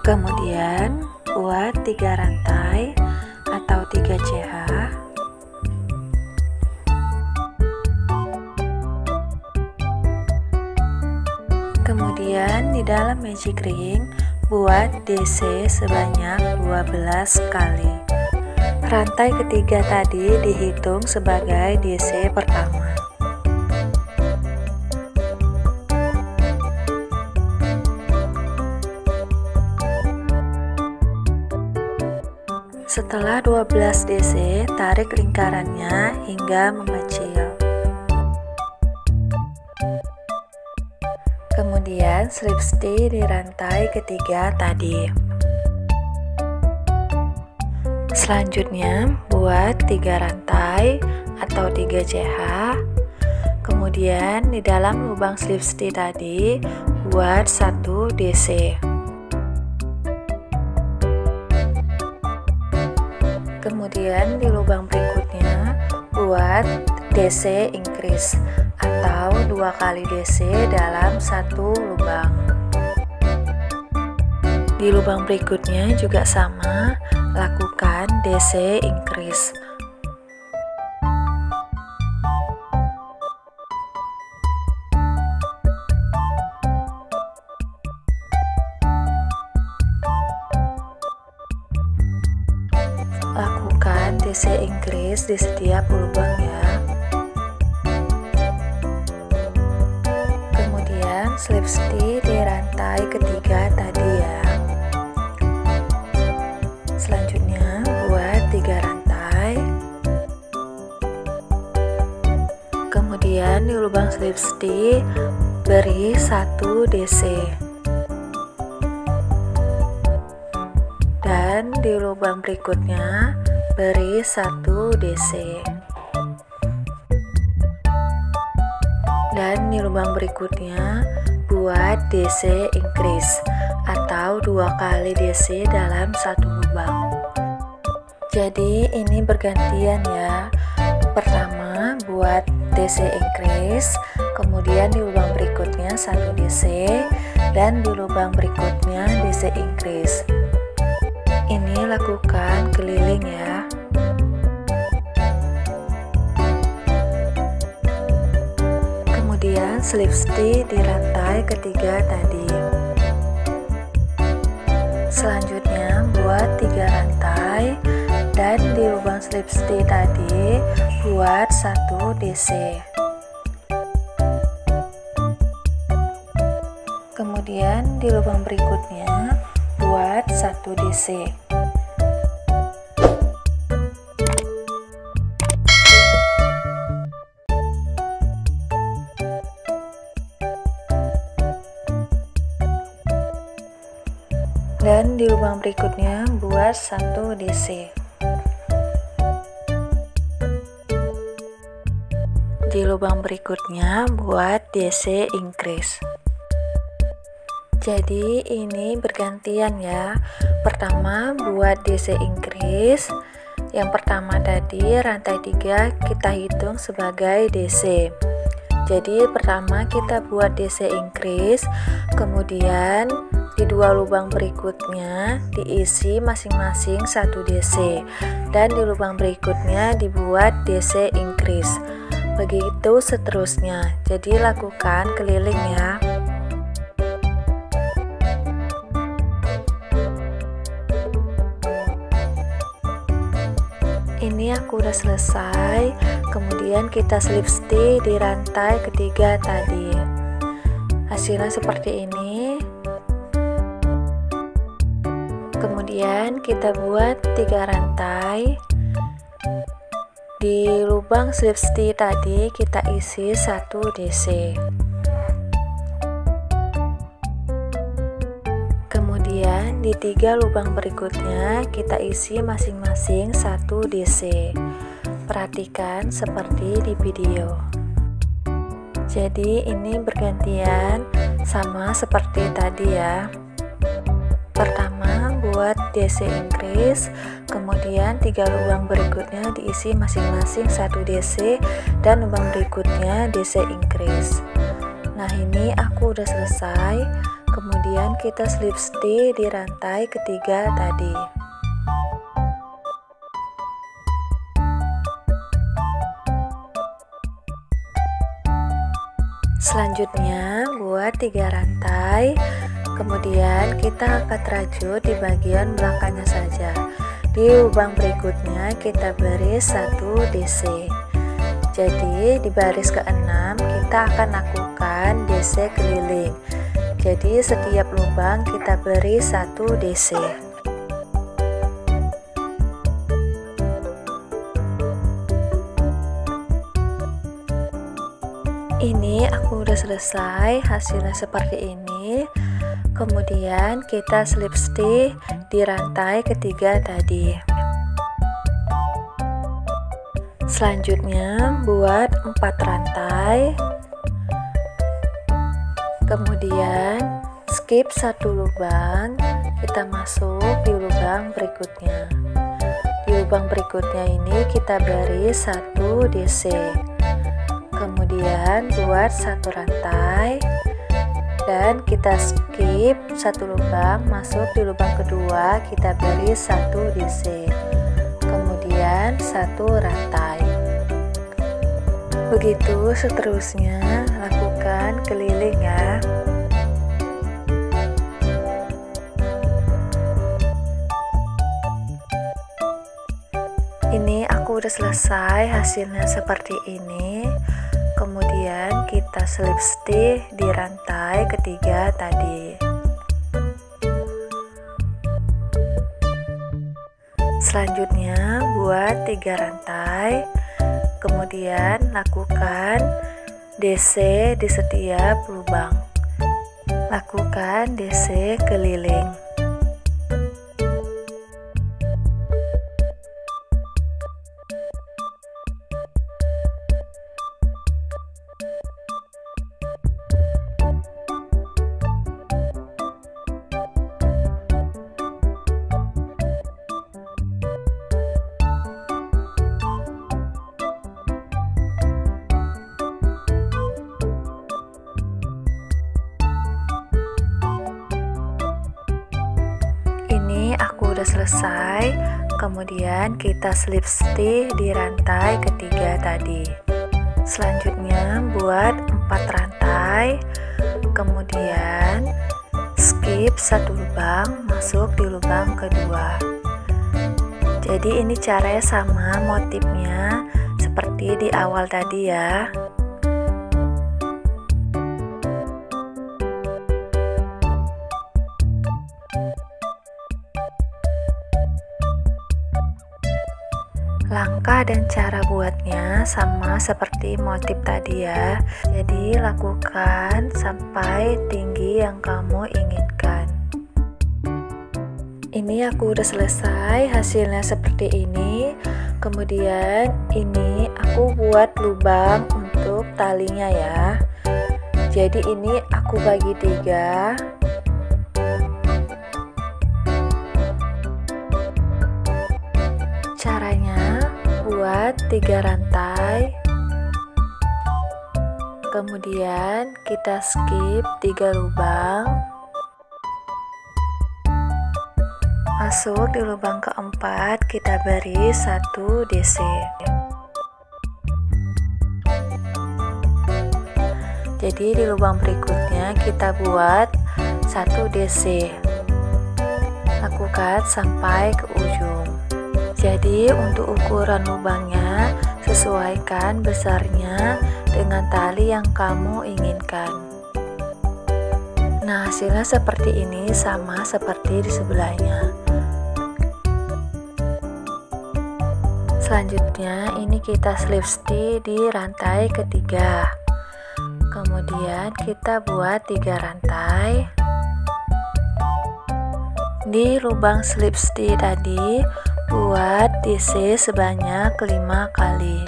Kemudian buat 3 rantai atau 3 CH. Kemudian di dalam magic ring buat DC sebanyak 12 kali. Rantai ketiga tadi dihitung sebagai DC pertama. Setelah 12 DC, tarik lingkarannya hingga mengecil. Kemudian slip stitch di rantai ketiga tadi. Selanjutnya buat 3 rantai atau 3 CH. Kemudian di dalam lubang slip stitch tadi buat 1 DC. Kemudian di lubang berikutnya buat DC increase atau 2 kali DC dalam satu lubang. Di lubang berikutnya juga sama, lakukan DC increase. Lakukan DC increase di setiap lubang ya. Kemudian slip stitch di rantai ketiga tadi ya. Selanjutnya buat 3 rantai. Kemudian di lubang slip stitch beri 1 DC. Dan di lubang berikutnya beri 1 DC. Dan di lubang berikutnya buat DC increase atau 2 kali DC dalam satu lubang. Jadi ini bergantian ya. Pertama buat DC increase, kemudian di lubang berikutnya 1 DC, dan di lubang berikutnya DC increase. Ini lakukan keliling ya. Kemudian slip stitch di rantai ketiga tadi. Selanjutnya buat 3 rantai dan di lubang slip stitch tadi buat 1 DC. Kemudian di lubang berikutnya buat 1 DC. Dan di lubang berikutnya buat 1 DC. Di lubang berikutnya buat DC increase. Jadi ini bergantian ya. Pertama buat DC increase. Yang pertama tadi rantai 3 kita hitung sebagai DC. Jadi pertama kita buat DC increase, kemudian di 2 lubang berikutnya diisi masing-masing 1 DC, dan di lubang berikutnya dibuat DC increase. Begitu seterusnya. Jadi lakukan keliling ya. Ini aku udah selesai. Kemudian kita slip stitch di rantai ketiga tadi. Hasilnya seperti ini. Kemudian kita buat 3 rantai. Di lubang slip stitch tadi kita isi 1 DC. Kemudian di 3 lubang berikutnya kita isi masing-masing 1 DC. Perhatikan seperti di video. Jadi ini bergantian sama seperti tadi ya. Pertama buat DC increase, kemudian 3 lubang berikutnya diisi masing-masing 1 DC, dan lubang berikutnya DC increase. Nah ini aku udah selesai. kemudian kita slip stitch di rantai ketiga tadi. Selanjutnya buat 3 rantai, kemudian kita angkat rajut di bagian belakangnya saja. Di lubang berikutnya kita beri 1 DC. Jadi di baris ke-6 kita akan lakukan DC keliling. Jadi setiap lubang kita beri 1 DC. Ini aku udah selesai, hasilnya seperti ini. Kemudian kita slip stitch di rantai ketiga tadi. Selanjutnya buat 4 rantai, kemudian skip 1 lubang, kita masuk di lubang berikutnya. Di lubang berikutnya ini kita beri 1 DC. Kemudian buat 1 rantai dan kita skip 1 lubang, masuk di lubang kedua, kita beri 1 DC, kemudian 1 rantai. Begitu seterusnya, lakukan keliling ya. Ini aku udah selesai, hasilnya seperti ini. Kemudian kita slip stitch di rantai ketiga tadi. Selanjutnya buat 3 rantai, kemudian lakukan DC di setiap lubang. Lakukan DC keliling. Aku udah selesai, kemudian kita slip stitch di rantai ketiga tadi. Selanjutnya buat 4 rantai, kemudian skip 1 lubang, masuk di lubang kedua. Jadi ini caranya sama, motifnya seperti di awal tadi ya. Langkah dan cara buatnya sama seperti motif tadi ya. Jadi lakukan sampai tinggi yang kamu inginkan. Ini aku udah selesai, hasilnya seperti ini. Kemudian ini aku buat lubang untuk talinya ya. Jadi ini aku bagi 3. Caranya buat 3 rantai, kemudian kita skip 3 lubang, masuk di lubang keempat, kita beri 1 DC. Jadi di lubang berikutnya kita buat 1 DC. Lakukan sampai ke ujung. Jadi untuk ukuran lubangnya sesuaikan besarnya dengan tali yang kamu inginkan. Nah, hasilnya seperti ini, sama seperti di sebelahnya. Selanjutnya ini kita slip stitch di rantai ketiga. Kemudian kita buat 3 rantai. Di lubang slip stitch tadi buat DC sebanyak 5 kali.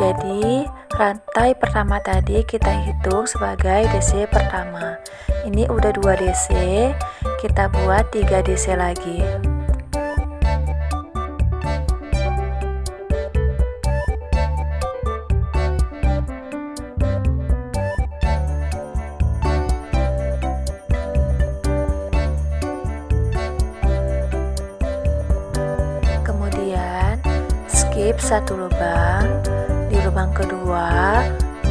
Jadi rantai pertama tadi kita hitung sebagai DC pertama. Ini udah 2 DC, kita buat 3 DC lagi. skip satu lubang, di lubang kedua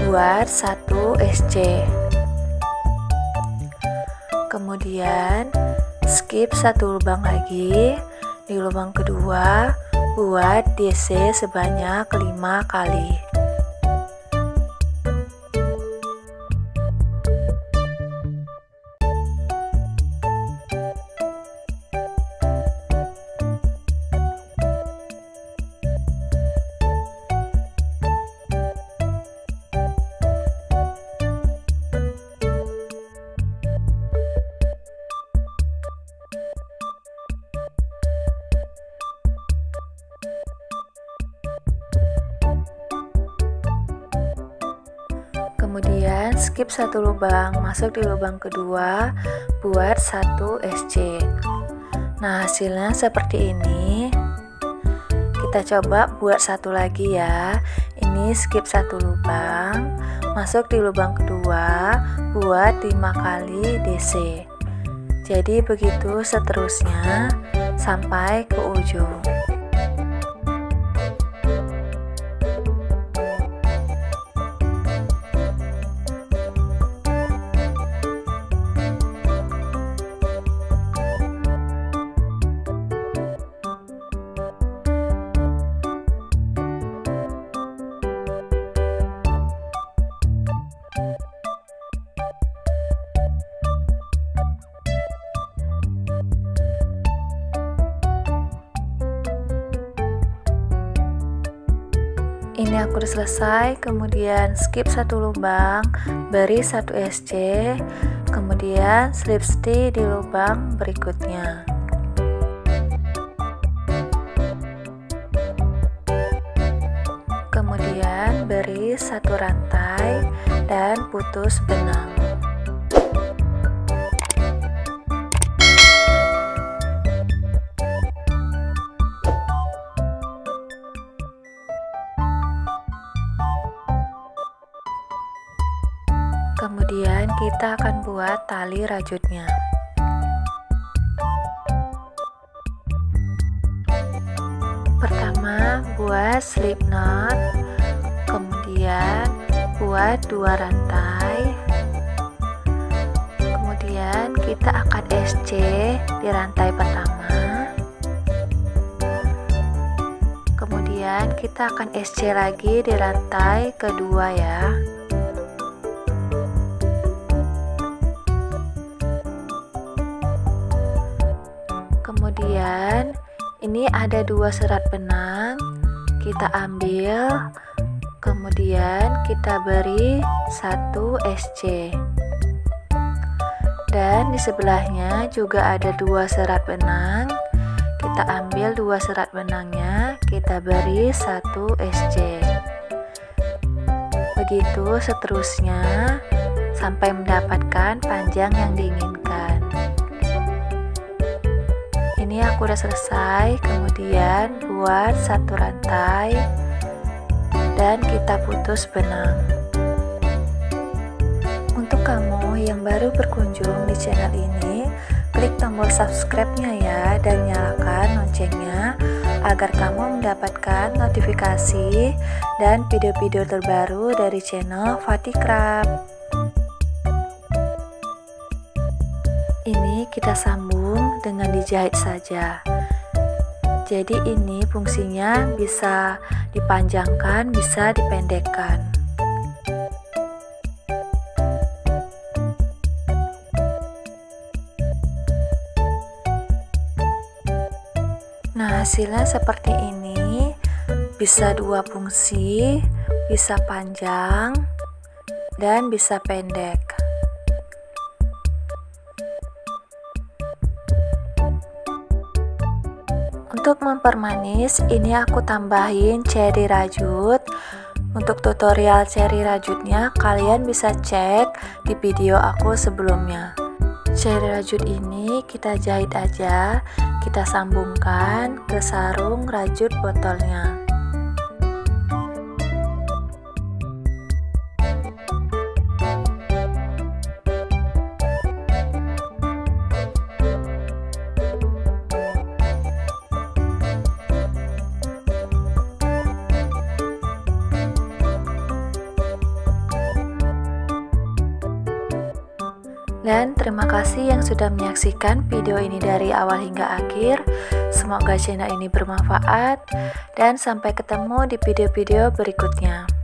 buat 1 SC. Kemudian skip satu lubang lagi, di lubang kedua buat DC sebanyak 5 kali. Kemudian skip satu lubang, masuk di lubang kedua buat 1 SC. Nah, hasilnya seperti ini. Kita coba buat satu lagi ya. Ini skip satu lubang, masuk di lubang kedua buat 5 kali DC. Jadi begitu seterusnya sampai ke ujung. Ini aku udah selesai, kemudian skip satu lubang, beri 1 SC, kemudian slip stitch di lubang berikutnya. Kemudian beri 1 rantai dan putus benang. Kemudian kita akan buat tali rajutnya. Pertama buat slip knot, kemudian buat 2 rantai, kemudian kita akan SC di rantai pertama, kemudian kita akan SC lagi di rantai kedua ya. Kemudian ini ada 2 serat benang, kita ambil, kemudian kita beri 1 SC, dan di sebelahnya juga ada 2 serat benang, kita ambil 2 serat benangnya, kita beri 1 SC. Begitu seterusnya sampai mendapatkan panjang yang diinginkan. Ini aku udah selesai, kemudian buat 1 rantai dan kita putus benang. Untuk kamu yang baru berkunjung di channel ini, klik tombol subscribe-nya ya dan nyalakan loncengnya agar kamu mendapatkan notifikasi dan video-video terbaru dari channel Fathi Craft. Ini kita sambung dengan dijahit saja. Jadi ini fungsinya bisa dipanjangkan, bisa dipendekkan. Nah, hasilnya seperti ini. Bisa 2 fungsi, bisa panjang dan bisa pendek. Untuk mempermanis, ini aku tambahin ceri rajut. Untuk tutorial ceri rajutnya, kalian bisa cek di video aku sebelumnya. Ceri rajut ini kita jahit aja, kita sambungkan ke sarung rajut botolnya. Dan terima kasih yang sudah menyaksikan video ini dari awal hingga akhir. Semoga channel ini bermanfaat dan sampai ketemu di video-video berikutnya.